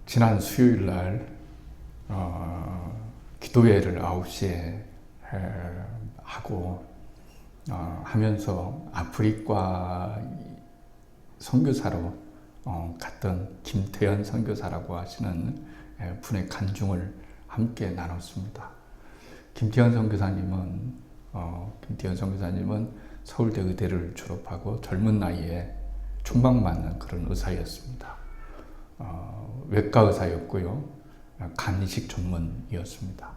지난 수요일 날 기도회를 9시에 하고 하면서 아프리카 선교사로 갔던 김태현 선교사라고 하시는 분의 간증을 함께 나눴습니다. 김태현 선교사님은 서울대 의대를 졸업하고 젊은 나이에 총망맞는 그런 의사였습니다. 외과 의사였고요. 간 이식 전문이었습니다.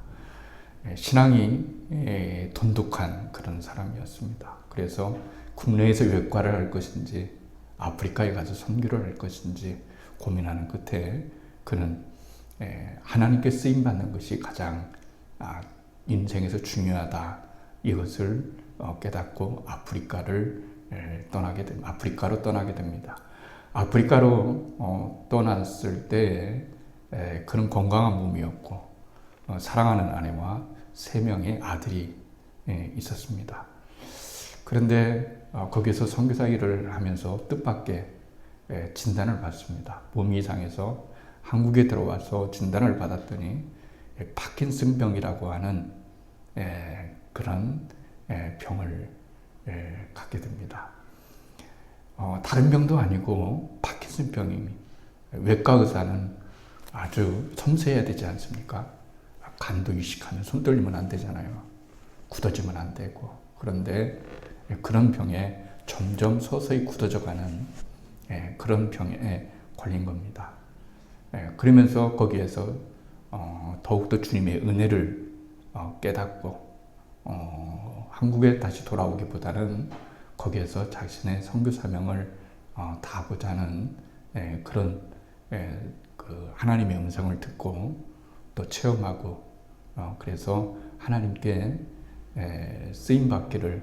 신앙이 돈독한 그런 사람이었습니다. 그래서 국내에서 외과를 할 것인지 아프리카에 가서 선교를 할 것인지 고민하는 끝에 그는 하나님께 쓰임받는 것이 가장 인생에서 중요하다, 이것을 깨닫고 아프리카로 떠나게 됩니다. 아프리카로 떠났을 때 그는 건강한 몸이었고 사랑하는 아내와 3명의 아들이 있었습니다. 그런데 거기서 선교사 일을 하면서 뜻밖의 진단을 받습니다. 몸이 이상해서 한국에 들어와서 진단을 받았더니 파킨슨병이라고 하는 그런 병을 갖게 됩니다. 다른 병도 아니고 파킨슨병이, 외과 의사는 아주 섬세해야 되지 않습니까? 간도 이식하면 손 떨리면 안 되잖아요. 굳어지면 안 되고. 그런데 그런 병에 점점 서서히 굳어져가는 그런 병에 걸린 겁니다. 그러면서 거기에서 더욱더 주님의 은혜를 깨닫고 한국에 다시 돌아오기보다는 거기에서 자신의 선교 사명을 다하고자 하는 그런 그 하나님의 음성을 듣고 또 체험하고 그래서 하나님께 쓰임 받기를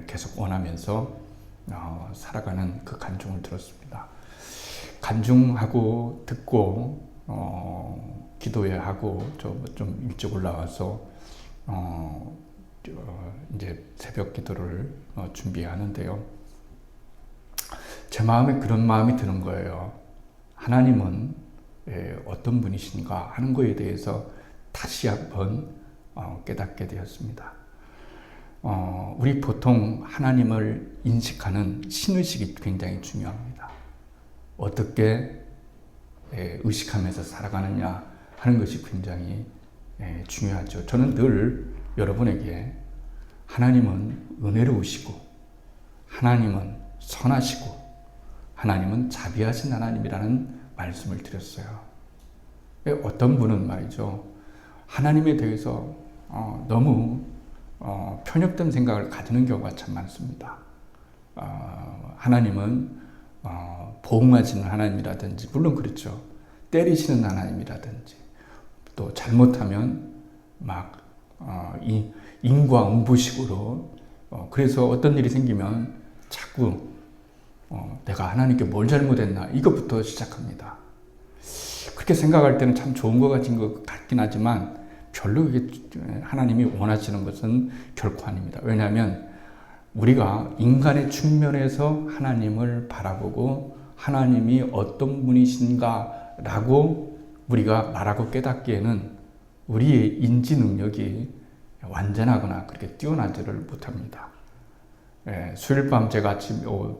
계속 원하면서 살아가는 그 간증을 들었습니다. 간증하고 듣고 기도회 하고 좀 일찍 올라와서 이제 새벽 기도를 준비하는데요. 제 마음에 그런 마음이 드는 거예요. 하나님은 어떤 분이신가 하는 것에 대해서 다시 한번 깨닫게 되었습니다. 우리 보통 하나님을 인식하는 신의식이 굉장히 중요합니다. 어떻게 의식하면서 살아가느냐 하는 것이 굉장히 중요하죠. 저는 늘 여러분에게 하나님은 은혜로우시고 하나님은 선하시고 하나님은 자비하신 하나님이라는 말씀을 드렸어요. 어떤 분은 말이죠, 하나님에 대해서 너무 편협된 생각을 가지는 경우가 참 많습니다. 하나님은 보응하시는 하나님이라든지, 물론 그렇죠. 때리시는 하나님이라든지, 또 잘못하면 막 인과응보식으로 그래서 어떤 일이 생기면 자꾸 내가 하나님께 뭘 잘못했나 이것부터 시작합니다. 그렇게 생각할 때는 참 좋은 것 같긴 하지만 별로 그게 하나님이 원하시는 것은 결코 아닙니다. 왜냐하면 우리가 인간의 측면에서 하나님을 바라보고 하나님이 어떤 분이신가 라고 우리가 말하고 깨닫기에는 우리의 인지 능력이 완전하거나 그렇게 뛰어나지를 못합니다. 수요일 밤 제가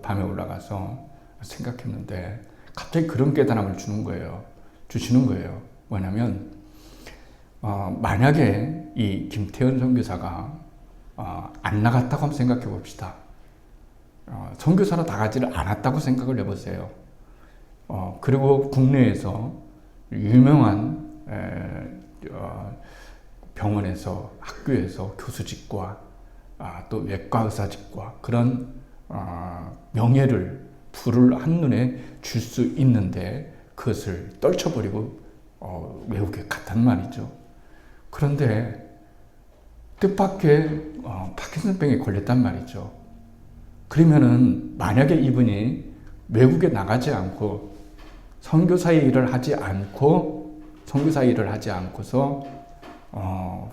밤에 올라가서 생각했는데 갑자기 그런 깨달음을 주시는 거예요. 뭐냐면 만약에 이 김태현 선교사가 안 나갔다고 한번 생각해 봅시다. 선교사로 나가지를 않았다고 생각을 해보세요. 그리고 국내에서 유명한 병원에서, 학교에서 교수직과 또 외과 의사직과 그런 명예를, 부를 한눈에 줄 수 있는데 그것을 떨쳐버리고 외국에 갔단 말이죠. 그런데 뜻밖의 파킨슨병에 걸렸단 말이죠. 그러면은 만약에 이분이 외국에 나가지 않고 선교사의 일을 하지 않고서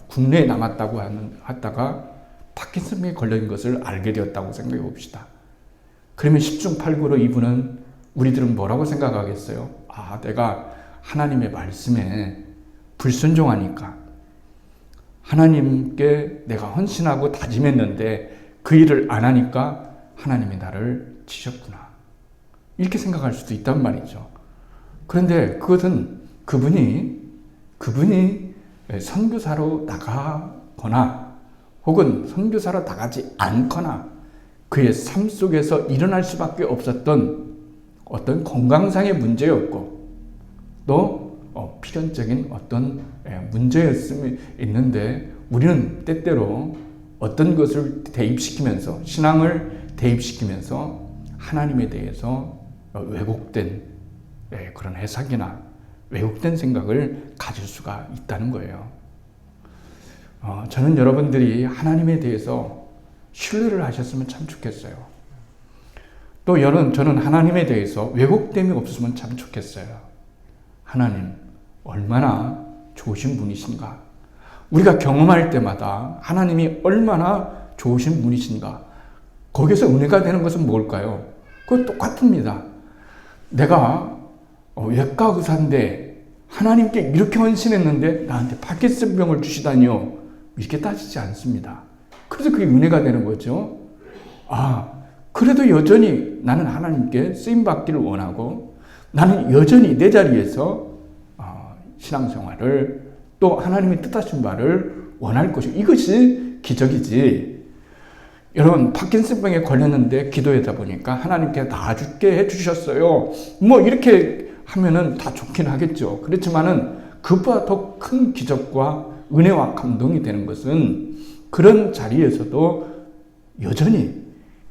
국내에 남았다고 하다가 파킨슨병에 걸린 것을 알게 되었다고 생각해 봅시다. 그러면 10중 8구로 이분은 우리들은 뭐라고 생각하겠어요? 내가 하나님의 말씀에 불순종하니까, 하나님께 내가 헌신하고 다짐했는데 그 일을 안 하니까 하나님이 나를 치셨구나, 이렇게 생각할 수도 있단 말이죠. 그런데 그것은 그분이 선교사로 나가거나 혹은 선교사로 나가지 않거나 그의 삶 속에서 일어날 수밖에 없었던 어떤 건강상의 문제였고 또 필연적인 어떤 문제였음이 있는데, 우리는 때때로 어떤 것을 대입시키면서, 신앙을 대입시키면서 하나님에 대해서 왜곡된 그런 해석이나 왜곡된 생각을 가질 수가 있다는 거예요. 저는 여러분들이 하나님에 대해서 신뢰를 하셨으면 참 좋겠어요. 또 저는 하나님에 대해서 왜곡됨이 없으면 참 좋겠어요. 하나님 얼마나 좋으신 분이신가, 우리가 경험할 때마다 하나님이 얼마나 좋으신 분이신가, 거기서 은혜가 되는 것은 뭘까요? 그거 똑같습니다. 내가 외과 의사인데 하나님께 이렇게 헌신했는데 나한테 파킨슨병을 주시다니요, 이렇게 따지지 않습니다. 그래서 그게 은혜가 되는 거죠. 그래도 여전히 나는 하나님께 쓰임받기를 원하고, 나는 여전히 내 자리에서 신앙생활을, 또 하나님의 뜻하신 바를 원할 것이고, 이것이 기적이지. 여러분, 파킨슨병에 걸렸는데 기도하다 보니까 하나님께 나아죽게 해주셨어요, 뭐 이렇게 하면은 다 좋긴 하겠죠. 그렇지만은 그보다 더 큰 기적과 은혜와 감동이 되는 것은, 그런 자리에서도 여전히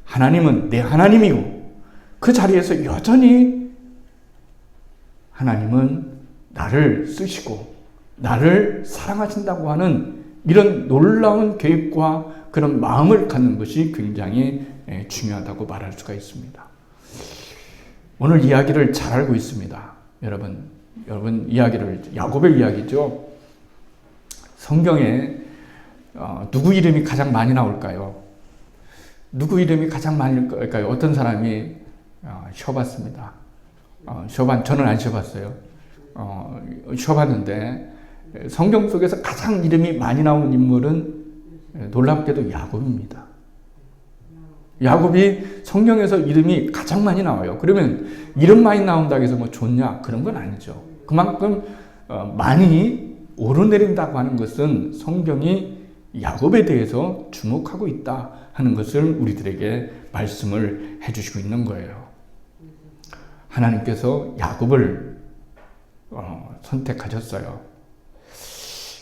하나님은 내 하나님이고, 그 자리에서 여전히 하나님은 나를 쓰시고 나를 사랑하신다고 하는 이런 놀라운 계획과 그런 마음을 갖는 것이 굉장히 중요하다고 말할 수가 있습니다. 오늘 이야기를 잘 알고 있습니다. 여러분 이야기를, 야곱의 이야기죠. 성경에 누구 이름이 가장 많이 나올까요? 누구 이름이 가장 많이 나올까요? 어떤 사람이 쉬어봤습니다. 저는 안 쉬어봤어요. 쉬어봤는데 성경 속에서 가장 이름이 많이 나오는 인물은 놀랍게도 야곱입니다. 야곱이 성경에서 이름이 가장 많이 나와요. 그러면 이름 많이 나온다고 해서 뭐 좋냐? 그런 건 아니죠. 그만큼 많이 오르내린다고 하는 것은 성경이 야곱에 대해서 주목하고 있다 하는 것을 우리들에게 말씀을 해주시고 있는 거예요. 하나님께서 야곱을 선택하셨어요.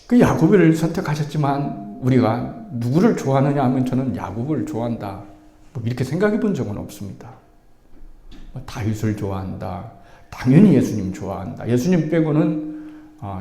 그 야곱을 선택하셨지만 우리가 누구를 좋아하느냐 하면 저는 야곱을 좋아한다, 뭐 이렇게 생각해 본 적은 없습니다. 다윗을 좋아한다, 당연히 예수님 좋아한다, 예수님 빼고는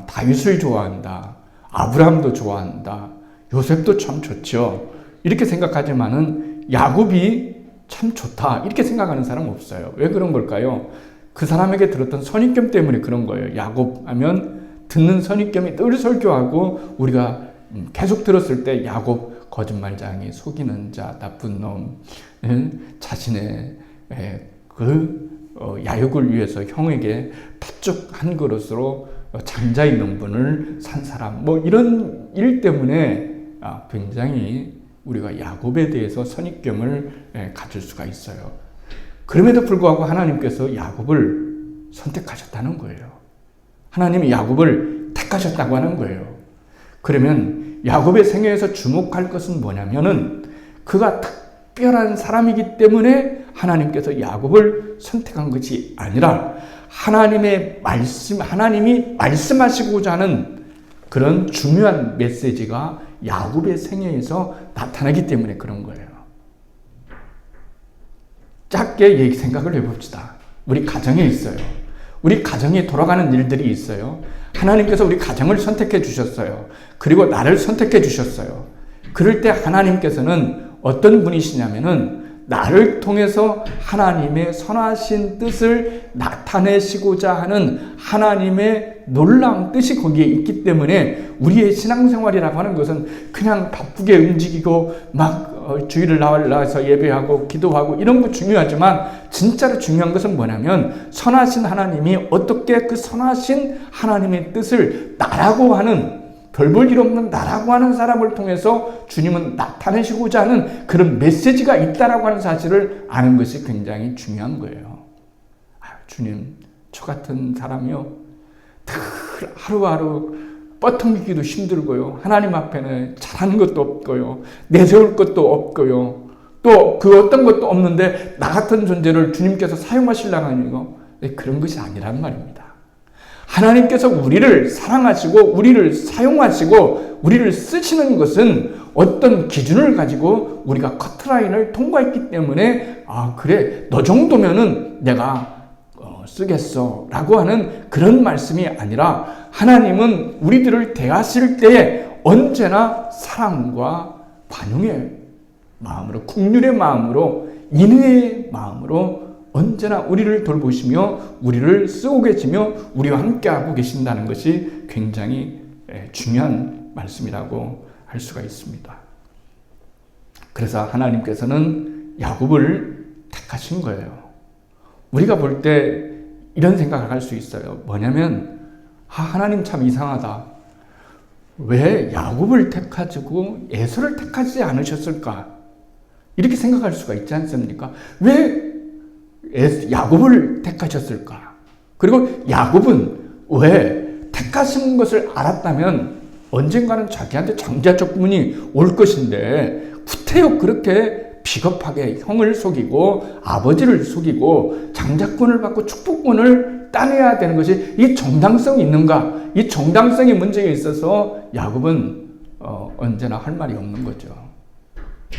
다윗을 좋아한다, 아브라함도 좋아한다, 요셉도 참 좋죠, 이렇게 생각하지만은 야곱이 참 좋다 이렇게 생각하는 사람은 없어요. 왜 그런 걸까요? 그 사람에게 들었던 선입견 때문에 그런 거예요. 야곱 하면 듣는 선입견이 늘 설교하고, 우리가 계속 들었을 때 야곱 거짓말장이, 속이는 자, 나쁜 놈, 자신의 야육을 위해서 형에게 팥죽 한 그릇으로 장자의 명분을 산 사람, 뭐 이런 일 때문에 굉장히 우리가 야곱에 대해서 선입견을 가질 수가 있어요. 그럼에도 불구하고 하나님께서 야곱을 선택하셨다는 거예요. 하나님이 야곱을 택하셨다고 하는 거예요. 그러면 야곱의 생애에서 주목할 것은 뭐냐면은, 그가 특별한 사람이기 때문에 하나님께서 야곱을 선택한 것이 아니라, 하나님이 말씀하시고자 하는 그런 중요한 메시지가 야곱의 생애에서 나타나기 때문에 그런 거예요. 짧게 생각을 해봅시다. 우리 가정에 있어요. 우리 가정이 돌아가는 일들이 있어요. 하나님께서 우리 가정을 선택해 주셨어요. 그리고 나를 선택해 주셨어요. 그럴 때 하나님께서는 어떤 분이시냐면은, 나를 통해서 하나님의 선하신 뜻을 나타내시고자 하는 하나님의 놀라운 뜻이 거기에 있기 때문에, 우리의 신앙생활이라고 하는 것은 그냥 바쁘게 움직이고 막 주일을 나와서 예배하고 기도하고 이런 거 중요하지만 진짜로 중요한 것은 뭐냐면 선하신 하나님이 어떻게 그 선하신 하나님의 뜻을 나라고 하는 별 볼 일 없는 나라고 하는 사람을 통해서 주님은 나타내시고자 하는 그런 메시지가 있다라고 하는 사실을 아는 것이 굉장히 중요한 거예요. 주님, 저 같은 사람이요, 늘 하루하루 뻗어기기도 힘들고요, 하나님 앞에는 잘하는 것도 없고요, 내세울 것도 없고요, 또 그 어떤 것도 없는데 나 같은 존재를 주님께서 사용하시려고 하는 거, 그런 것이 아니란 말입니다. 하나님께서 우리를 사랑하시고 우리를 사용하시고 우리를 쓰시는 것은 어떤 기준을 가지고 우리가 커트라인을 통과했기 때문에 그래, 너 정도면은 내가 쓰겠어 라고 하는 그런 말씀이 아니라 하나님은 우리들을 대하실 때에 언제나 사랑과 관용의 마음으로, 긍휼의 마음으로, 인의의 마음으로 언제나 우리를 돌보시며 우리를 쓰고 계시며 우리와 함께하고 계신다는 것이 굉장히 중요한 말씀이라고 할 수가 있습니다. 그래서 하나님께서는 야곱을 택하신 거예요. 우리가 볼 때 이런 생각을 할 수 있어요. 뭐냐면 하나님 참 이상하다. 왜 야곱을 택하시고 에서를 택하지 않으셨을까? 이렇게 생각할 수가 있지 않습니까? 왜 야곱을 택하셨을까? 그리고 야곱은 왜 택하신 것을 알았다면 언젠가는 자기한테 장자적분이 올 것인데 구태여 그렇게 비겁하게 형을 속이고 아버지를 속이고 장자권을 받고 축복권을 따내야 되는 것이 이 정당성이 있는가? 이 정당성의 문제에 있어서 야곱은 언제나 할 말이 없는 거죠.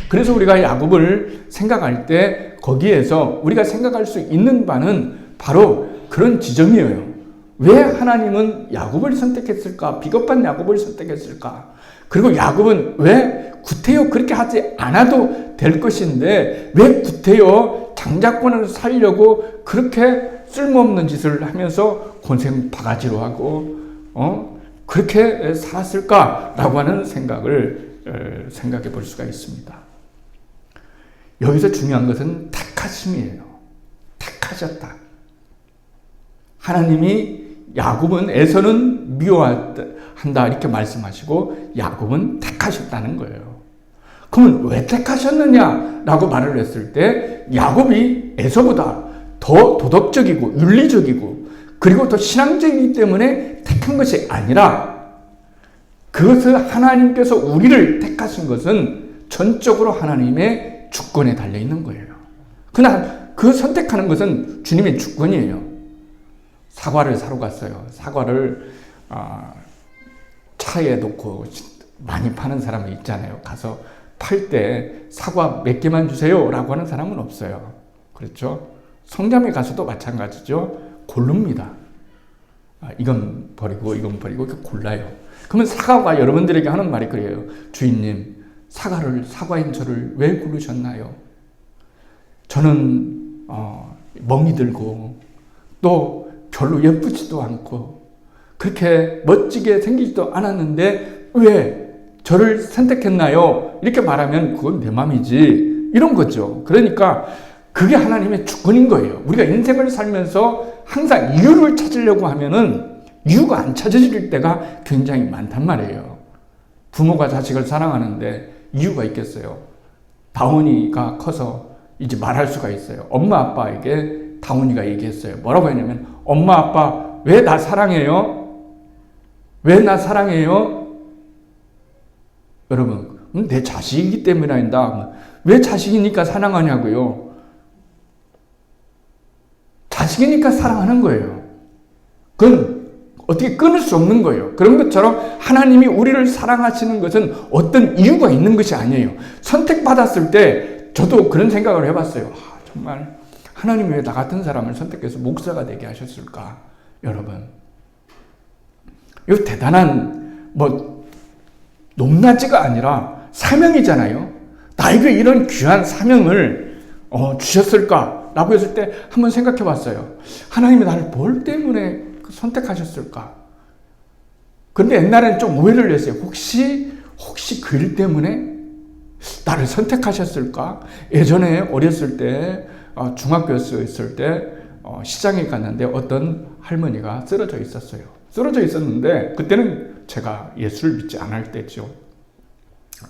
그래서 우리가 야곱을 생각할 때 거기에서 우리가 생각할 수 있는 바는 바로 그런 지점이에요. 왜 하나님은 야곱을 선택했을까? 비겁한 야곱을 선택했을까? 그리고 야곱은 왜 구태여 그렇게 하지 않아도 될 것인데 왜 구태여 장자권을 살려고 그렇게 쓸모없는 짓을 하면서 고생 바가지로 하고 그렇게 살았을까라고 하는 생각을 생각해 볼 수가 있습니다. 여기서 중요한 것은 택하심이에요. 택하셨다. 하나님이 야곱은 에서는 미워한다 이렇게 말씀하시고 야곱은 택하셨다는 거예요. 그러면 왜 택하셨느냐라고 말을 했을 때 야곱이 에서보다 더 도덕적이고 윤리적이고 그리고 더 신앙적이기 때문에 택한 것이 아니라 그것을 하나님께서 우리를 택하신 것은 전적으로 하나님의 주권에 달려 있는 거예요. 그러나 그 선택하는 것은 주님의 주권이에요. 사과를 사러 갔어요. 사과를 차에 놓고 많이 파는 사람이 있잖아요. 가서 팔 때 사과 몇 개만 주세요 라고 하는 사람은 없어요. 그렇죠? 성점에 가서도 마찬가지죠. 고릅니다. 이건 버리고 이건 버리고 이렇게 골라요. 그러면 사과가 여러분들에게 하는 말이 그래요. 주인님, 사과인 저를 왜 고르셨나요? 저는 멍이 들고 또 별로 예쁘지도 않고 그렇게 멋지게 생기지도 않았는데 왜 저를 선택했나요? 이렇게 말하면 그건 내 맘이지 이런 거죠. 그러니까 그게 하나님의 주권인 거예요. 우리가 인생을 살면서 항상 이유를 찾으려고 하면은 이유가 안 찾아질 때가 굉장히 많단 말이에요. 부모가 자식을 사랑하는데 이유가 있겠어요? 다원이가 커서 이제 말할 수가 있어요. 엄마 아빠에게 다원이가 얘기했어요. 뭐라고 했냐면 엄마 아빠 왜 나 사랑해요? 왜 나 사랑해요? 여러분 내 자식이기 때문이 아니다. 왜 자식이니까 사랑하냐고요? 자식이니까 사랑하는 거예요. 그건 어떻게 끊을 수 없는 거예요. 그런 것처럼 하나님이 우리를 사랑하시는 것은 어떤 이유가 있는 것이 아니에요. 선택받았을 때 저도 그런 생각을 해봤어요. 정말 하나님이 왜 나 같은 사람을 선택해서 목사가 되게 하셨을까? 여러분 이거 대단한 높낮이가 아니라 사명이잖아요. 나에게 이런 귀한 사명을 주셨을까? 라고 했을 때 한번 생각해 봤어요. 하나님이 나를 뭘 때문에 선택하셨을까? 근데 옛날에는 좀 오해를 했어요. 혹시 그 일 때문에? 나를 선택하셨을까? 예전에 어렸을 때 중학교에 있을 때 시장에 갔는데 어떤 할머니가 쓰러져 있었어요. 쓰러져 있었는데 그때는 제가 예수를 믿지 않을 때죠.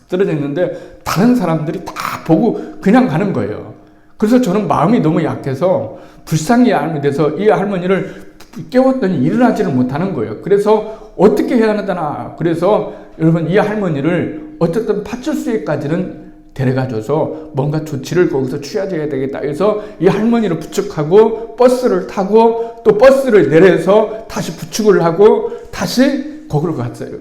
쓰러져 있는데 다른 사람들이 다 보고 그냥 가는 거예요. 그래서 저는 마음이 너무 약해서 불쌍히 마음이 돼서 이 할머니를 깨웠더니 일어나지를 못하는 거예요. 그래서 어떻게 해야 하나. 그래서 여러분 이 할머니를 어쨌든 파출소에까지는 데려가줘서 뭔가 조치를 거기서 취해줘야 되겠다 해서 이 할머니를 부축하고 버스를 타고 또 버스를 내려서 다시 부축을 하고 다시 거기로 갔어요.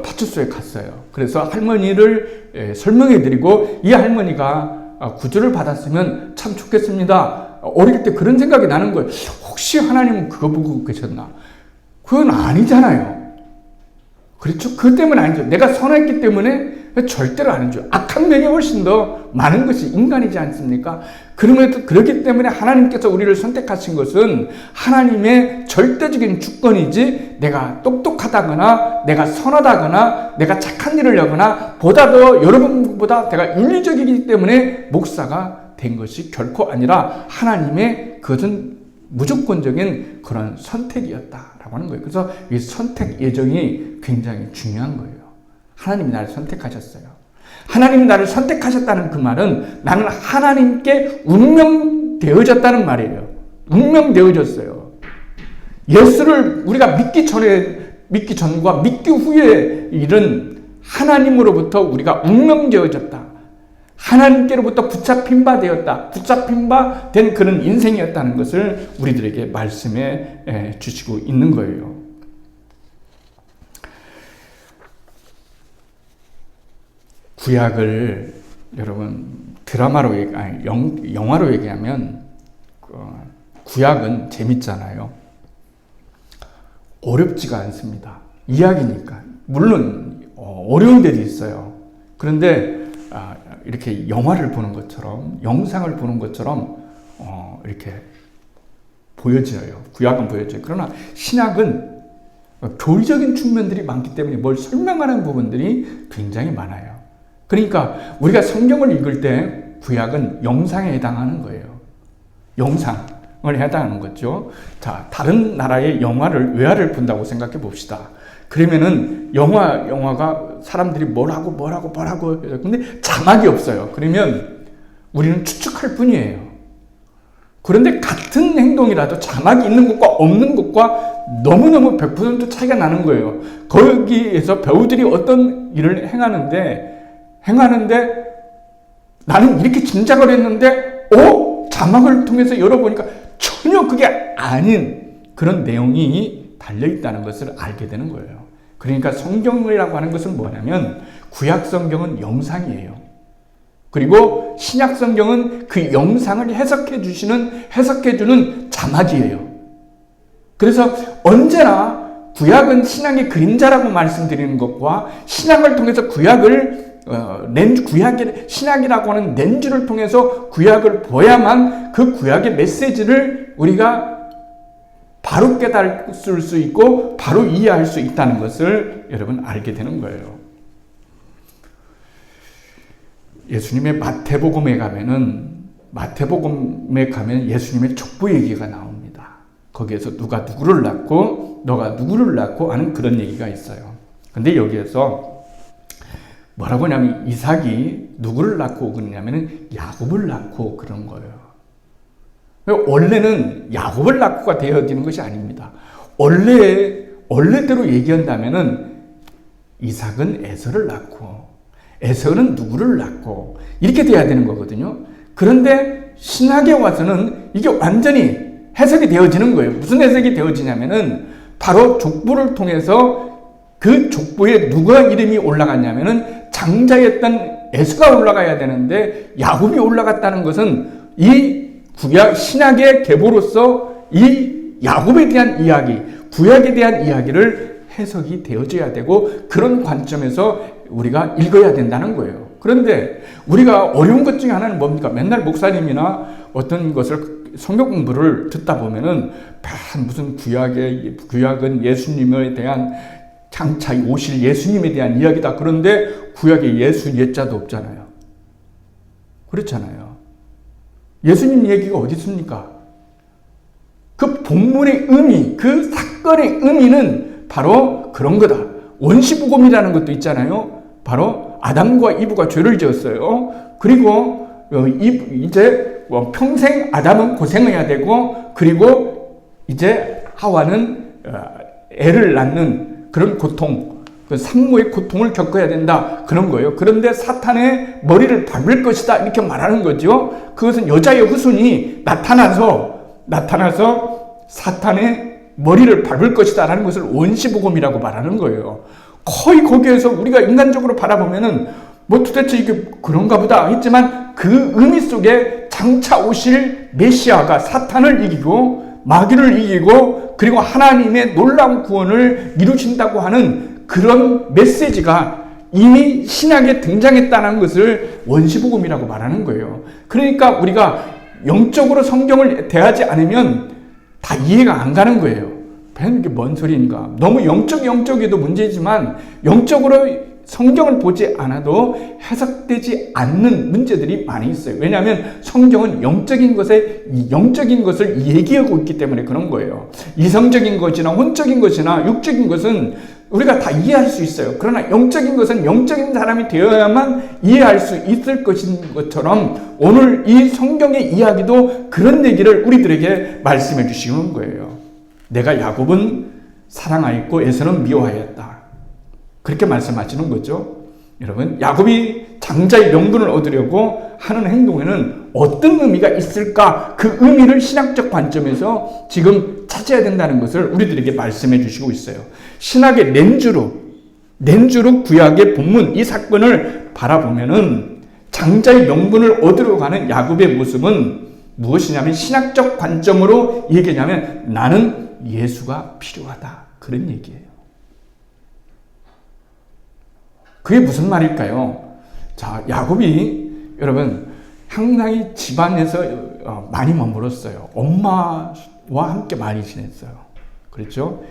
파출소에 갔어요. 그래서 할머니를 설명해 드리고 이 할머니가 구조를 받았으면 참 좋겠습니다. 어릴 때 그런 생각이 나는 거예요. 혹시 하나님은 그거 보고 계셨나? 그건 아니잖아요. 그렇죠? 그 때문에 아니죠. 내가 선했기 때문에 절대로 아니죠. 악한 면이 훨씬 더 많은 것이 인간이지 않습니까? 그럼에도 그렇기 때문에 하나님께서 우리를 선택하신 것은 하나님의 절대적인 주권이지 내가 똑똑하다거나 내가 선하다거나 내가 착한 일을 하거나 보다 더 여러분보다 내가 윤리적이기 때문에 목사가 된 것이 결코 아니라 하나님의 그것은 무조건적인 그런 선택이었다라고 하는 거예요. 그래서 이 선택 예정이 굉장히 중요한 거예요. 하나님이 나를 선택하셨어요. 하나님이 나를 선택하셨다는 그 말은 나는 하나님께 운명되어졌다는 말이에요. 운명되어졌어요. 예수를 우리가 믿기 전과 믿기 후에 일은 하나님으로부터 우리가 운명되어졌다. 하나님께로부터 붙잡힌 바 되었다. 붙잡힌 바 된 그런 인생이었다는 것을 우리들에게 말씀해 주시고 있는 거예요. 구약을 여러분 드라마로 영화로 얘기하면 구약은 재밌잖아요. 어렵지가 않습니다. 이야기니까. 물론 어려운 데도 있어요. 그런데 이렇게 영화를 보는 것처럼 영상을 보는 것처럼 이렇게 보여져요. 구약은 보여져요. 그러나 신약은 교리적인 측면들이 많기 때문에 뭘 설명하는 부분들이 굉장히 많아요. 그러니까 우리가 성경을 읽을 때 구약은 영상에 해당하는 거예요. 영상을 해당하는 거죠. 자, 다른 나라의 영화를 외화를 본다고 생각해 봅시다. 그러면은 영화가 사람들이 뭐라고 근데 자막이 없어요. 그러면 우리는 추측할 뿐이에요. 그런데 같은 행동이라도 자막이 있는 것과 없는 것과 너무너무 100% 차이가 나는 거예요. 거기에서 배우들이 어떤 일을 행하는데 나는 이렇게 짐작을 했는데 자막을 통해서 열어보니까 전혀 그게 아닌 그런 내용이 달려있다는 것을 알게 되는 거예요. 그러니까 성경이라고 하는 것은 뭐냐면 구약 성경은 영상이에요. 그리고 신약 성경은 그 영상을 해석해주는 자막이에요. 그래서 언제나 구약은 신약의 그림자라고 말씀드리는 것과 신약을 통해서 신약이라고 하는 렌즈를 통해서 구약을 보야만 그 구약의 메시지를 우리가 바로 깨달을 수 있고 바로 이해할 수 있다는 것을 여러분 알게 되는 거예요. 예수님의 마태복음에 가면 예수님의 족보 얘기가 나옵니다. 거기에서 누가 누구를 낳고 너가 누구를 낳고 하는 그런 얘기가 있어요. 근데 여기에서 뭐라고 하냐면 이삭이 누구를 낳고 그러냐면 야곱을 낳고 그런 거예요. 원래는 야곱을 낳고가 되어지는 것이 아닙니다. 원래대로 얘기한다면은 이삭은 에서를 낳고 에서는 누구를 낳고 이렇게 돼야 되는 거거든요. 그런데 신약에 와서는 이게 완전히 해석이 되어지는 거예요. 무슨 해석이 되어지냐면은 바로 족보를 통해서 그 족보에 누가 이름이 올라갔냐면은 장자였던 에서가 올라가야 되는데 야곱이 올라갔다는 것은 이 구약 신약의 계보로서 이 야곱에 대한 이야기, 구약에 대한 이야기를 해석이 되어져야 되고 그런 관점에서 우리가 읽어야 된다는 거예요. 그런데 우리가 어려운 것 중에 하나는 뭡니까? 맨날 목사님이나 어떤 것을 성경 공부를 듣다 보면은 무슨 구약은 예수님에 대한 장차 오실 예수님에 대한 이야기다. 그런데 구약에 예수 예자도 없잖아요. 그렇잖아요. 예수님 얘기가 어디 있습니까? 그 본문의 의미, 그 사건의 의미는 바로 그런 거다. 원시부검이라는 것도 있잖아요. 바로 아담과 이브가 죄를 지었어요. 그리고 이제 평생 아담은 고생해야 되고, 그리고 이제 하와는 애를 낳는 그런 고통, 그 산모의 고통을 겪어야 된다. 그런 거예요. 그런데 사탄의 머리를 밟을 것이다. 이렇게 말하는 거죠. 그것은 여자의 후손이 나타나서 사탄의 머리를 밟을 것이다. 라는 것을 원시복음이라고 말하는 거예요. 거의 거기에서 우리가 인간적으로 바라보면은 뭐 도대체 이게 그런가 보다 했지만 그 의미 속에 장차 오실 메시아가 사탄을 이기고 마귀를 이기고 그리고 하나님의 놀라운 구원을 이루신다고 하는 그런 메시지가 이미 신약에 등장했다는 것을 원시복음이라고 말하는 거예요. 그러니까 우리가 영적으로 성경을 대하지 않으면 다 이해가 안 가는 거예요. 이게 뭔 소리인가? 너무 영적에도 문제지만 영적으로 성경을 보지 않아도 해석되지 않는 문제들이 많이 있어요. 왜냐하면 성경은 영적인 것을 얘기하고 있기 때문에 그런 거예요. 이성적인 것이나 혼적인 것이나 육적인 것은 우리가 다 이해할 수 있어요. 그러나 영적인 것은 영적인 사람이 되어야만 이해할 수 있을 것인 것처럼 오늘 이 성경의 이야기도 그런 얘기를 우리들에게 말씀해 주시는 거예요. 내가 야곱은 사랑하였고 에서는 미워하였다. 그렇게 말씀하시는 거죠. 여러분, 야곱이 장자의 명분을 얻으려고 하는 행동에는 어떤 의미가 있을까? 그 의미를 신학적 관점에서 지금 찾아야 된다는 것을 우리들에게 말씀해 주시고 있어요. 신학의 렌즈로 구약의 본문 이 사건을 바라보면은 장자의 명분을 얻으러 가는 야곱의 모습은 무엇이냐면 신학적 관점으로 얘기하냐면 나는 예수가 필요하다. 그런 얘기예요. 그게 무슨 말일까요? 자, 야곱이 여러분 상당히 집안에서 많이 머물었어요. 엄마와 함께 많이 지냈어요. 그렇죠?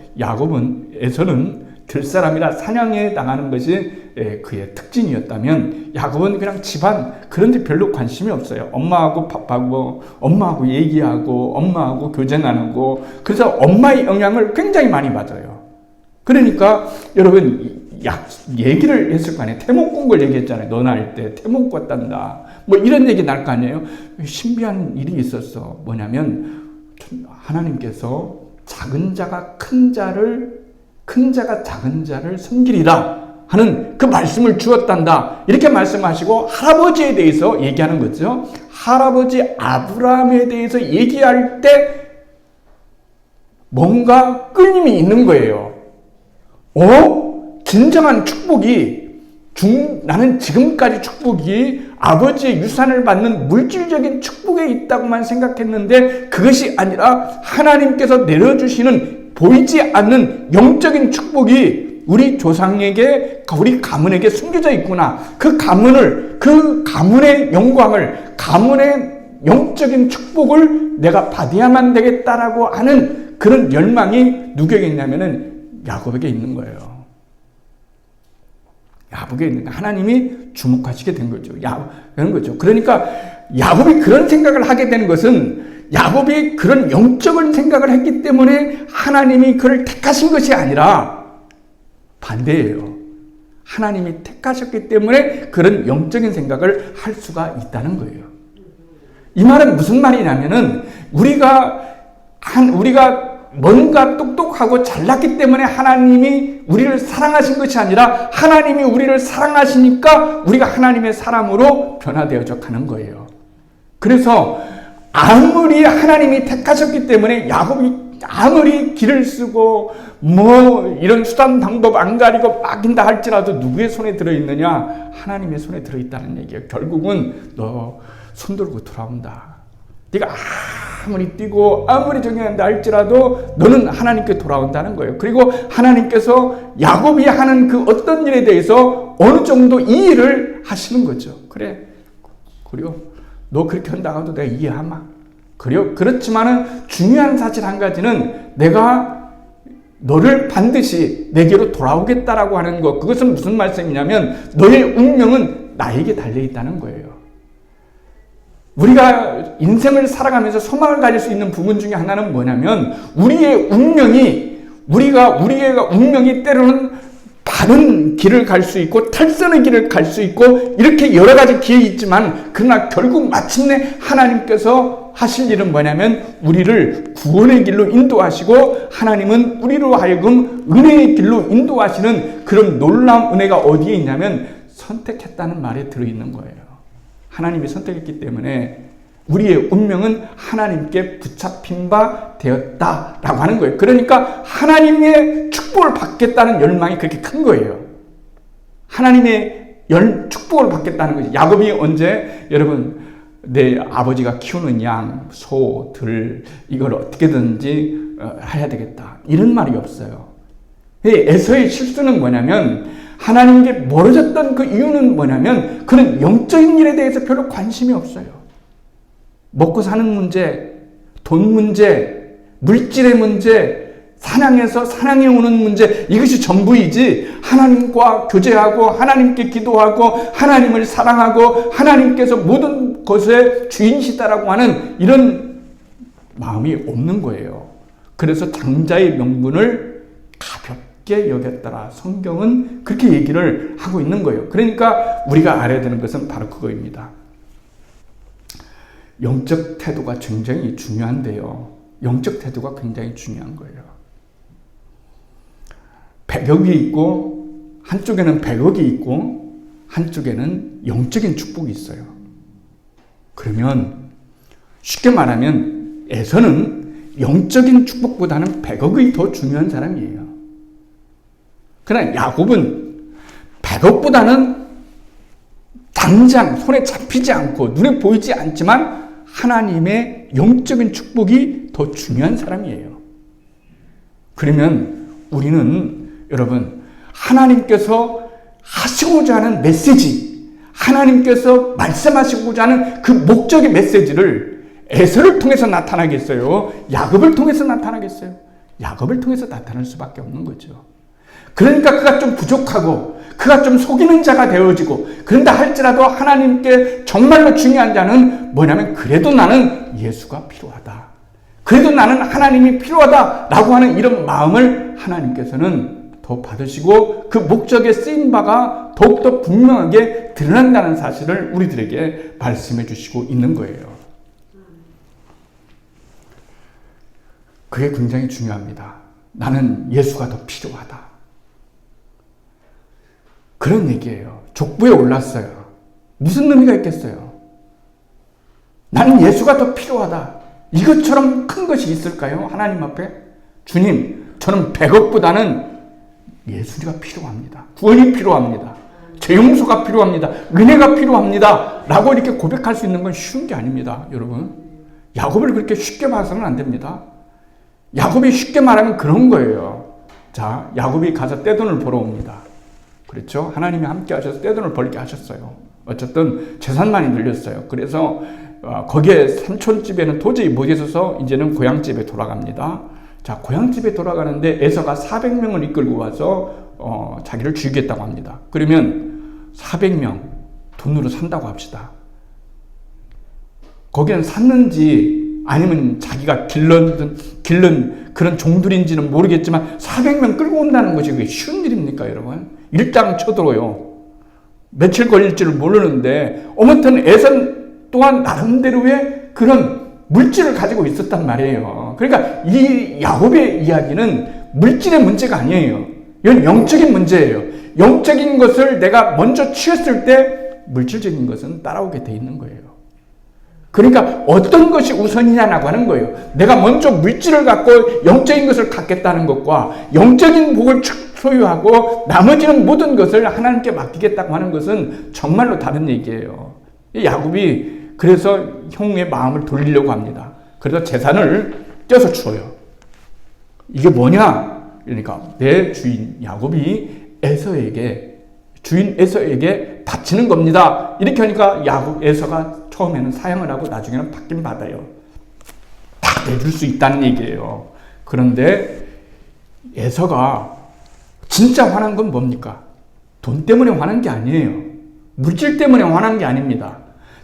에서는 들사람이라 사냥에 당하는 것이 그의 특징이었다면 야곱은 그냥 집안 그런 데 별로 관심이 없어요. 엄마하고 밥하고 엄마하고 얘기하고 엄마하고 교제 나누고 그래서 엄마의 영향을 굉장히 많이 받아요. 그러니까 여러분 얘기를 했을 거 아니에요. 태몽꾼 걸 얘기했잖아요. 너 낳을 때 태몽 꿨단다. 뭐 이런 얘기 날 거 아니에요. 신비한 일이 있었어. 뭐냐면 하나님께서 작은 자가 큰 자가 작은 자를 섬기리라 하는 그 말씀을 주었단다. 이렇게 말씀하시고 할아버지에 대해서 얘기하는 거죠. 할아버지 아브라함에 대해서 얘기할 때 뭔가 끌림이 있는 거예요. 진정한 축복이 나는 지금까지 축복이 아버지의 유산을 받는 물질적인 축복에 있다고만 생각했는데 그것이 아니라 하나님께서 내려주시는 보이지 않는 영적인 축복이 우리 조상에게 우리 가문에게 숨겨져 있구나. 그 가문의 영광을 가문의 영적인 축복을 내가 받아야만 되겠다라고 하는 그런 열망이 누구에게 있냐면은 야곱에게 있는 거예요. 야곱에게 있는 하나님이 주목하시게 된 거죠. 그런 거죠. 그러니까 야곱이 그런 생각을 하게 되는 것은 야곱이 그런 영적인 생각을 했기 때문에 하나님이 그를 택하신 것이 아니라 반대예요. 하나님이 택하셨기 때문에 그런 영적인 생각을 할 수가 있다는 거예요. 이 말은 무슨 말이냐면은 우리가 뭔가 똑똑하고 잘났기 때문에 하나님이 우리를 사랑하신 것이 아니라 하나님이 우리를 사랑하시니까 우리가 하나님의 사람으로 변화되어져 가는 거예요. 그래서 아무리 하나님이 택하셨기 때문에 야곱이 아무리 길을 쓰고 뭐 이런 수단 방법 안 가리고 막인다 할지라도 누구의 손에 들어있느냐? 하나님의 손에 들어있다는 얘기예요. 결국은 너 손 들고 돌아온다. 네가 아무리 뛰고 아무리 정해한다 할지라도 너는 하나님께 돌아온다는 거예요. 그리고 하나님께서 야곱이 하는 그 어떤 일에 대해서 어느 정도 이해를 하시는 거죠. 그래, 너 그렇게 한다고 해도 내가 이해하마. 그렇지만은 중요한 사실 한 가지는 내가 너를 반드시 내게로 돌아오겠다라고 하는 것, 그것은 무슨 말씀이냐면 너의 운명은 나에게 달려있다는 거예요. 우리가 인생을 살아가면서 소망을 가질 수 있는 부분 중에 하나는 뭐냐면 우리의 운명이 우리의 운명이 때로는 다른 길을 갈 수 있고 탈선의 길을 갈 수 있고 이렇게 여러 가지 길이 있지만 그러나 결국 마침내 하나님께서 하실 일은 뭐냐면 우리를 구원의 길로 인도하시고 하나님은 우리로 하여금 은혜의 길로 인도하시는 그런 놀라운 은혜가 어디에 있냐면 선택했다는 말에 들어있는 거예요. 하나님이 선택했기 때문에 우리의 운명은 하나님께 붙잡힌 바 되었다라고 하는 거예요. 그러니까 하나님의 축복을 받겠다는 열망이 그렇게 큰 거예요. 하나님의 축복을 받겠다는 거죠. 야곱이 언제 여러분 내 아버지가 키우는 양, 소, 들 이걸 어떻게든지 해야 되겠다 이런 말이 없어요. 에서의 실수는 뭐냐면 하나님께 멀어졌던 그 이유는 뭐냐면 그는 영적인 일에 대해서 별로 관심이 없어요. 먹고 사는 문제, 돈 문제, 물질의 문제, 사냥해서 사냥해 오는 문제 이것이 전부이지 하나님과 교제하고 하나님께 기도하고 하나님을 사랑하고 하나님께서 모든 것의 주인이시다라고 하는 이런 마음이 없는 거예요. 그래서 장자의 명분을 가볍게 여겼더라. 성경은 그렇게 얘기를 하고 있는 거예요. 그러니까 우리가 알아야 되는 것은 바로 그거입니다. 영적 태도가 굉장히 중요한데요. 영적 태도가 굉장히 중요한 거예요. 100억이 있고 한쪽에는 100억이 있고 한쪽에는 영적인 축복이 있어요. 그러면 쉽게 말하면 에서는 영적인 축복보다는 100억이 더 중요한 사람이에요. 그러나 야곱은 100억보다는 당장 손에 잡히지 않고 눈에 보이지 않지만 하나님의 영적인 축복이 더 중요한 사람이에요. 그러면 우리는 여러분 하나님께서 하시고자 하는 메시지, 하나님께서 말씀하시고자 하는 그 목적의 메시지를 에서를 통해서 나타나겠어요? 야곱을 통해서 나타나겠어요? 야곱을 통해서 나타날 수밖에 없는 거죠. 그러니까 그가 좀 부족하고 그가 좀 속이는 자가 되어지고 그런다 할지라도 하나님께 정말로 중요한 자는 뭐냐면 그래도 나는 예수가 필요하다. 그래도 나는 하나님이 필요하다라고 하는 이런 마음을 하나님께서는 더 받으시고 그 목적에 쓰인 바가 더욱더 분명하게 드러난다는 사실을 우리들에게 말씀해 주시고 있는 거예요. 그게 굉장히 중요합니다. 나는 예수가 더 필요하다. 그런 얘기예요. 족부에 올랐어요. 무슨 의미가 있겠어요? 나는 예수가 더 필요하다. 이것처럼 큰 것이 있을까요? 하나님 앞에? 주님, 저는 100억보다는 예수가 필요합니다. 구원이 필요합니다. 죄 용서가 필요합니다. 은혜가 필요합니다. 라고 이렇게 고백할 수 있는 건 쉬운 게 아닙니다. 여러분. 야곱을 그렇게 쉽게 봐서는 안 됩니다. 야곱이 쉽게 말하면 그런 거예요. 자, 야곱이 가서 떼돈을 벌어 옵니다. 그렇죠? 하나님이 함께 하셔서 떼돈을 벌게 하셨어요. 어쨌든 재산만이 늘렸어요. 그래서 거기에 삼촌집에는 도저히 못 있어서 이제는 고향집에 돌아갑니다. 자, 고향집에 돌아가는데 에서가 400명을 이끌고 와서 자기를 죽이겠다고 합니다. 그러면 400명 돈으로 산다고 합시다. 거기는 샀는지 아니면 자기가 길른 그런 종들인지는 모르겠지만 400명 끌고 온다는 것이 그게 쉬운 일입니까, 여러분? 일장 쳐들어요. 며칠 걸릴지를 모르는데 어머튼 에선 또한 나름대로의 그런 물질을 가지고 있었단 말이에요. 그러니까 이 야곱의 이야기는 물질의 문제가 아니에요. 이건 영적인 문제예요. 영적인 것을 내가 먼저 취했을 때 물질적인 것은 따라오게 돼 있는 거예요. 그러니까 어떤 것이 우선이냐라고 하는 거예요. 내가 먼저 물질을 갖고 영적인 것을 갖겠다는 것과 영적인 복을 소유하고 나머지는 모든 것을 하나님께 맡기겠다고 하는 것은 정말로 다른 얘기예요. 야곱이 그래서 형의 마음을 돌리려고 합니다. 그래서 재산을 떼서 주어요. 이게 뭐냐? 그러니까 내 주인 야곱이 주인 에서에게 바치는 겁니다. 이렇게 하니까 에서가 처음에는 사양을 하고 나중에는 받긴 받아요. 다 내줄 수 있다는 얘기예요. 그런데 에서가 진짜 화난 건 뭡니까? 돈 때문에 화난 게 아니에요. 물질 때문에 화난 게 아닙니다.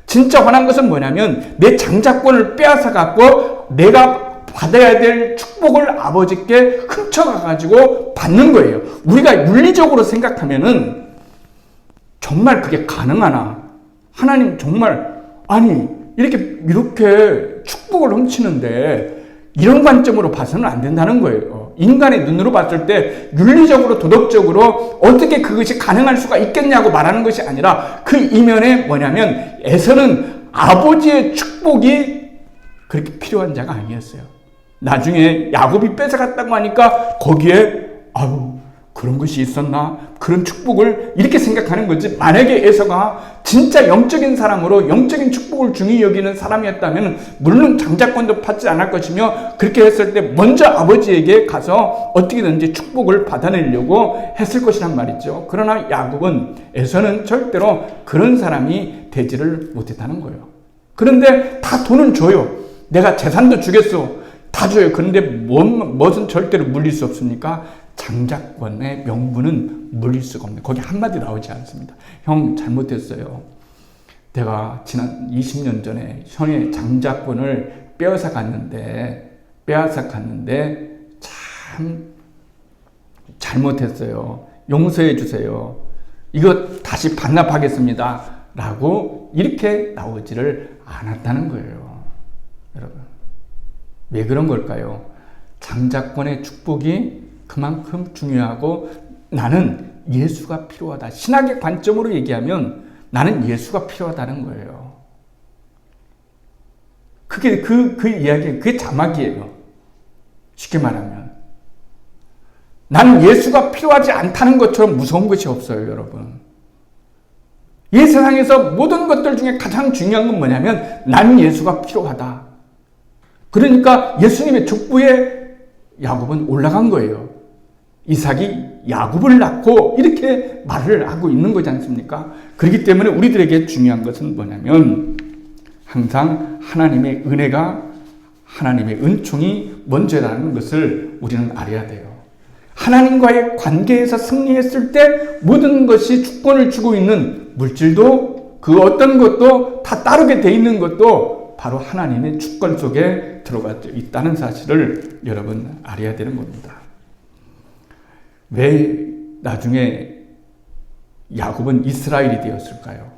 진짜 화난 것은 뭐냐면 내 장자권을 빼앗아 갖고 내가 받아야 될 축복을 아버지께 훔쳐가 가지고 받는 거예요. 우리가 물리적으로 생각하면은 정말 그게 가능하나? 하나님 정말 아니 이렇게 축복을 훔치는데 이런 관점으로 봐서는 안 된다는 거예요. 인간의 눈으로 봤을 때 윤리적으로 도덕적으로 어떻게 그것이 가능할 수가 있겠냐고 말하는 것이 아니라 그 이면에 뭐냐면 에서는 아버지의 축복이 그렇게 필요한 자가 아니었어요. 나중에 야곱이 뺏어갔다고 하니까 거기에 아유 그런 것이 있었나? 그런 축복을 이렇게 생각하는 거지. 만약에 에서가 진짜 영적인 사람으로 영적인 축복을 중히 여기는 사람이었다면 물론 장자권도 받지 않을 것이며 그렇게 했을 때 먼저 아버지에게 가서 어떻게든지 축복을 받아내려고 했을 것이란 말이죠. 그러나 야곱은 에서는 절대로 그런 사람이 되지를 못했다는 거예요. 그런데 다 돈은 줘요. 내가 재산도 주겠어. 다 줘요. 그런데 무엇은 절대로 물릴 수 없습니까? 장자권의 명분은 물릴 수가 없네. 거기 한마디 나오지 않습니다. 형 잘못했어요. 내가 지난 20년 전에 형의 장자권을 빼앗아 갔는데 참 잘못했어요. 용서해 주세요. 이거 다시 반납하겠습니다. 라고 이렇게 나오지를 않았다는 거예요. 여러분. 왜 그런 걸까요? 장자권의 축복이 그만큼 중요하고 나는 예수가 필요하다. 신학의 관점으로 얘기하면 나는 예수가 필요하다는 거예요. 그게 그 이야기, 그게 자막이에요. 쉽게 말하면. 나는 예수가 필요하지 않다는 것처럼 무서운 것이 없어요, 여러분. 이 세상에서 모든 것들 중에 가장 중요한 건 뭐냐면 나는 예수가 필요하다. 그러니까 예수님의 족부에 야곱은 올라간 거예요. 이삭이 야곱을 낳고 이렇게 말을 하고 있는 거지 않습니까? 그렇기 때문에 우리들에게 중요한 것은 뭐냐면 항상 하나님의 은혜가 하나님의 은총이 먼저라는 것을 우리는 알아야 돼요. 하나님과의 관계에서 승리했을 때 모든 것이 주권을 쥐고 있는 물질도 그 어떤 것도 다 따르게 돼 있는 것도 바로 하나님의 주권 속에 들어가 있다는 사실을 여러분 알아야 되는 겁니다. 왜 나중에 야곱은 이스라엘이 되었을까요?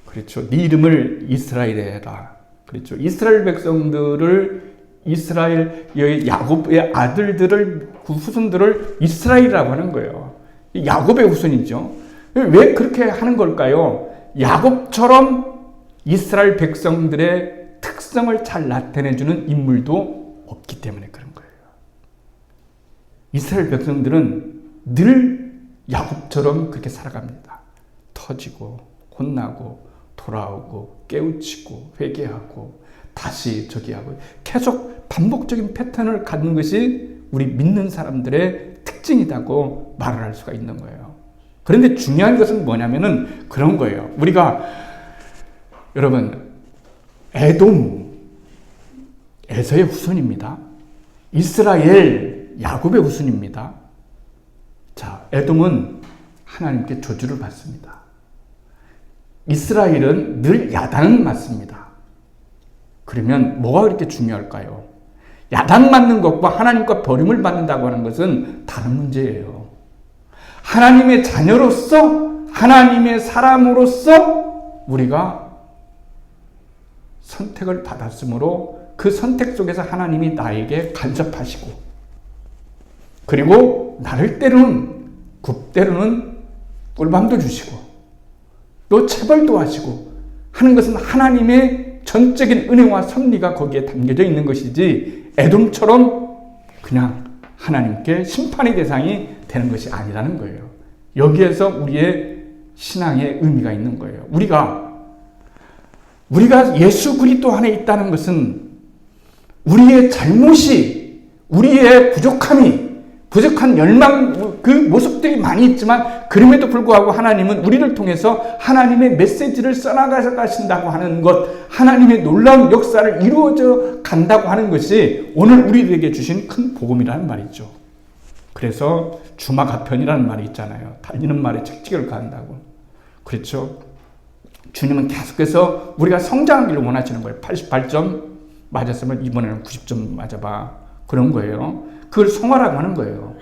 그렇죠. 네 이름을 이스라엘에 해라. 그렇죠. 이스라엘 백성들을 이스라엘 야곱의 아들들을 그 후손들을 이스라엘이라고 하는 거예요. 야곱의 후손이죠. 왜 그렇게 하는 걸까요? 야곱처럼 이스라엘 백성들의 특성을 잘 나타내주는 인물도 없기 때문에 그런 거예요. 이스라엘 백성들은 늘 야곱처럼 그렇게 살아갑니다. 터지고 혼나고 돌아오고 깨우치고 회개하고 다시 저기 하고 계속 반복적인 패턴을 갖는 것이 우리 믿는 사람들의 특징이라고 말을 할 수가 있는 거예요. 그런데 중요한 것은 뭐냐면은 그런 거예요. 우리가 여러분 에돔 에서의 후손입니다. 이스라엘 야곱의 후손입니다. 자, 에돔은 하나님께 저주를 받습니다. 이스라엘은 늘 야단은 맞습니다. 그러면 뭐가 그렇게 중요할까요? 야단 맞는 것과 하나님과 버림을 받는다고 하는 것은 다른 문제예요. 하나님의 자녀로서 하나님의 사람으로서 우리가 선택을 받았으므로 그 선택 속에서 하나님이 나에게 간섭하시고 그리고 나를 때로는 때로는 꿀밤도 주시고 또 체벌도 하시고 하는 것은 하나님의 전적인 은혜와 섭리가 거기에 담겨져 있는 것이지 에돔처럼 그냥 하나님께 심판의 대상이 되는 것이 아니라는 거예요. 여기에서 우리의 신앙의 의미가 있는 거예요. 우리가 예수 그리스도 안에 있다는 것은 우리의 잘못이 우리의 부족한 열망, 그 모습들이 많이 있지만 그럼에도 불구하고 하나님은 우리를 통해서 하나님의 메시지를 써나가서 가신다고 하는 것, 하나님의 놀라운 역사를 이루어져 간다고 하는 것이 오늘 우리들에게 주신 큰 복음이라는 말이죠. 그래서 주마가편이라는 말이 있잖아요. 달리는 말에 채찍을 가한다고. 그렇죠? 주님은 계속해서 우리가 성장하기를 원하시는 거예요. 88점 맞았으면 이번에는 90점 맞아봐. 그런 거예요. 그걸 성화라고 하는 거예요.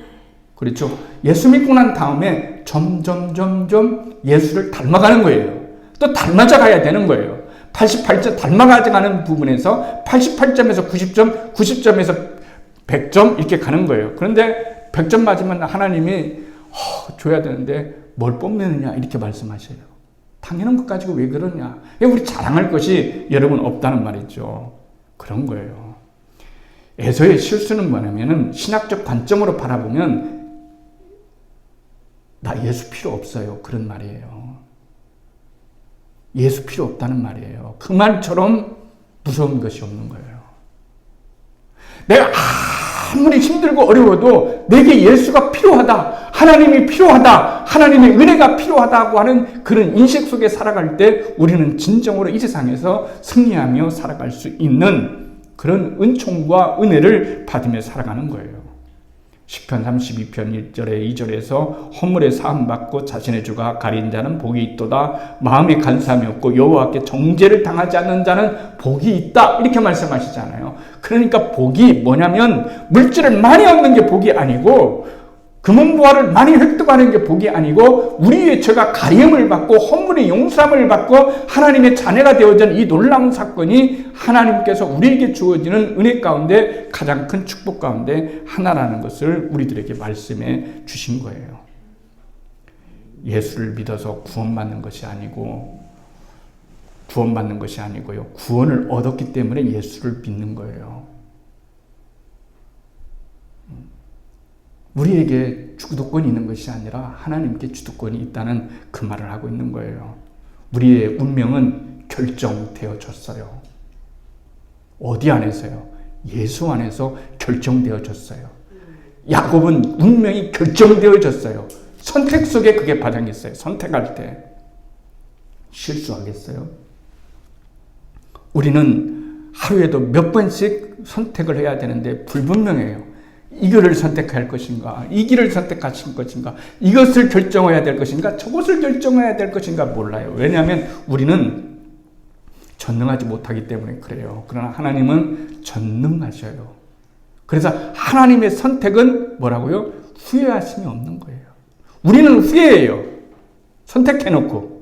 그렇죠? 예수 믿고 난 다음에 점점 예수를 닮아가는 거예요. 또 닮아져 가야 되는 거예요. 88점 닮아가는 부분에서 88점에서 90점, 90점에서 100점 이렇게 가는 거예요. 그런데 100점 맞으면 하나님이 줘야 되는데 뭘 뽐내느냐 이렇게 말씀하셔요. 당연한 것 가지고 왜 그러냐. 우리 자랑할 것이 여러분 없다는 말이죠. 그런 거예요. 에서의 실수는 뭐냐면은 신학적 관점으로 바라보면 나 예수 필요 없어요. 그런 말이에요. 예수 필요 없다는 말이에요. 그 말처럼 무서운 것이 없는 거예요. 내가 아무리 힘들고 어려워도 내게 예수가 필요하다. 하나님이 필요하다. 하나님의 은혜가 필요하다고 하는 그런 인식 속에 살아갈 때 우리는 진정으로 이 세상에서 승리하며 살아갈 수 있는 그런 은총과 은혜를 받으며 살아가는 거예요. 시편 32편 1절에 2절에서 허물에 사함받고 자신의 주가 가린 자는 복이 있도다. 마음에 간사함이 없고 여호와께 정죄를 당하지 않는 자는 복이 있다. 이렇게 말씀하시잖아요. 그러니까 복이 뭐냐면 물질을 많이 얻는 게 복이 아니고 금은보화를 많이 획득하는 게 복이 아니고 우리의 죄가 가림을 받고 허물의 용서함을 받고 하나님의 자녀가 되어진 이 놀라운 사건이 하나님께서 우리에게 주어지는 은혜 가운데 가장 큰 축복 가운데 하나라는 것을 우리들에게 말씀해 주신 거예요. 예수를 믿어서 구원받는 것이 아니고요. 구원을 얻었기 때문에 예수를 믿는 거예요. 우리에게 주도권이 있는 것이 아니라 하나님께 주도권이 있다는 그 말을 하고 있는 거예요. 우리의 운명은 결정되어졌어요. 어디 안에서요? 예수 안에서 결정되어졌어요. 야곱은 운명이 결정되어졌어요. 선택 속에 그게 반영했어요. 선택할 때. 실수하겠어요? 우리는 하루에도 몇 번씩 선택을 해야 되는데 불분명해요. 이거를 선택할 것인가, 이 길을 선택하실 것인가, 이것을 결정해야 될 것인가, 저것을 결정해야 될 것인가 몰라요. 왜냐하면 우리는 전능하지 못하기 때문에 그래요. 그러나 하나님은 전능하셔요. 그래서 하나님의 선택은 뭐라고요? 후회하심이 없는 거예요. 우리는 후회해요. 선택해놓고.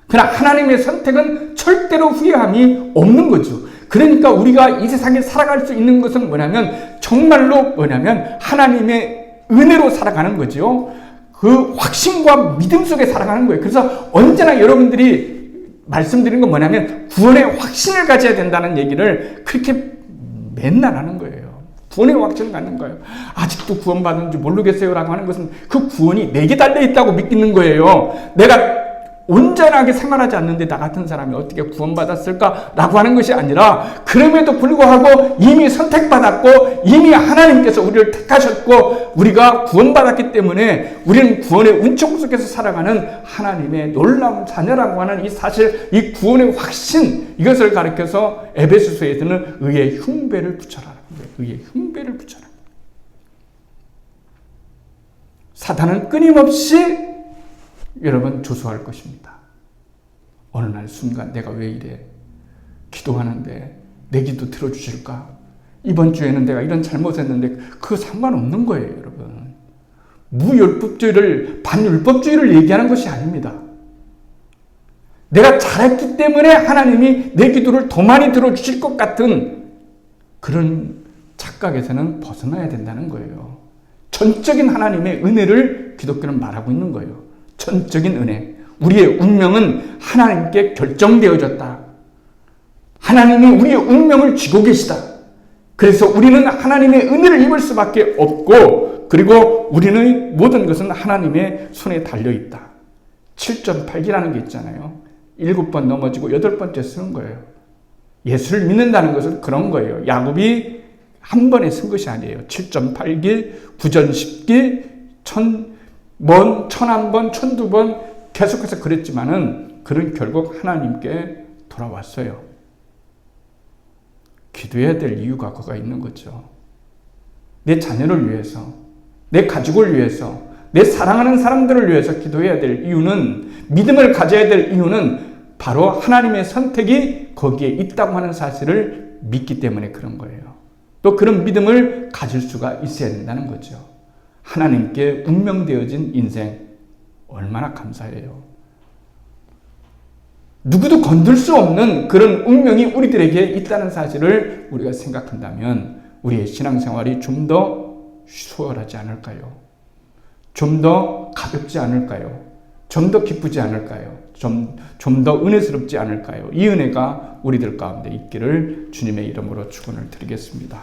그러나 하나님의 선택은 절대로 후회함이 없는 거죠. 그러니까 우리가 이 세상에 살아갈 수 있는 것은 뭐냐면 정말로 하나님의 은혜로 살아가는 거죠. 그 확신과 믿음 속에 살아가는 거예요. 그래서 언제나 여러분들이 말씀드리는 건 뭐냐면 구원의 확신을 가져야 된다는 얘기를 그렇게 맨날 하는 거예요. 구원의 확신을 갖는 거예요. 아직도 구원받은지 모르겠어요 라고 하는 것은 그 구원이 내게 달려있다고 믿는 거예요. 내가 온전하게 생활하지 않는데 나 같은 사람이 어떻게 구원받았을까라고 하는 것이 아니라 그럼에도 불구하고 이미 선택받았고 이미 하나님께서 우리를 택하셨고 우리가 구원받았기 때문에 우리는 구원의 은총 속에서 살아가는 하나님의 놀라운 자녀라고 하는 이 사실, 이 구원의 확신, 이것을 가리켜서 에베소서에서는 의의 흉배를 붙여라. 의의 흉배를 붙여라. 사탄은 끊임없이 여러분 조소할 것입니다. 어느 날 순간 내가 왜 이래? 기도하는데 내 기도 들어주실까? 이번 주에는 내가 이런 잘못했는데 그거 상관없는 거예요, 여러분. 무율법주의를, 반율법주의를 얘기하는 것이 아닙니다. 내가 잘했기 때문에 하나님이 내 기도를 더 많이 들어주실 것 같은 그런 착각에서는 벗어나야 된다는 거예요. 전적인 하나님의 은혜를 기독교는 말하고 있는 거예요. 전적인 은혜. 우리의 운명은 하나님께 결정되어졌다. 하나님이 우리의 운명을 쥐고 계시다. 그래서 우리는 하나님의 은혜를 입을 수밖에 없고, 그리고 우리의 모든 것은 하나님의 손에 달려있다. 7.8기라는 게 있잖아요. 7번 넘어지고 8번째 쓰는 거예요. 예수를 믿는다는 것은 그런 거예요. 야곱이 한 번에 쓴 것이 아니에요. 7.8기, 9전 10기, 1001번, 1002번 계속해서 그랬지만은 그는 결국 하나님께 돌아왔어요. 기도해야 될 이유가 그가 있는 거죠. 내 자녀를 위해서, 내 가족을 위해서, 내 사랑하는 사람들을 위해서 기도해야 될 이유는, 믿음을 가져야 될 이유는 바로 하나님의 선택이 거기에 있다고 하는 사실을 믿기 때문에 그런 거예요. 또 그런 믿음을 가질 수가 있어야 된다는 거죠. 하나님께 운명되어진 인생 얼마나 감사해요. 누구도 건들 수 없는 그런 운명이 우리들에게 있다는 사실을 우리가 생각한다면 우리의 신앙생활이 좀 더 수월하지 않을까요? 좀 더 가볍지 않을까요? 좀 더 기쁘지 않을까요? 좀 더 은혜스럽지 않을까요? 이 은혜가 우리들 가운데 있기를 주님의 이름으로 축원을 드리겠습니다.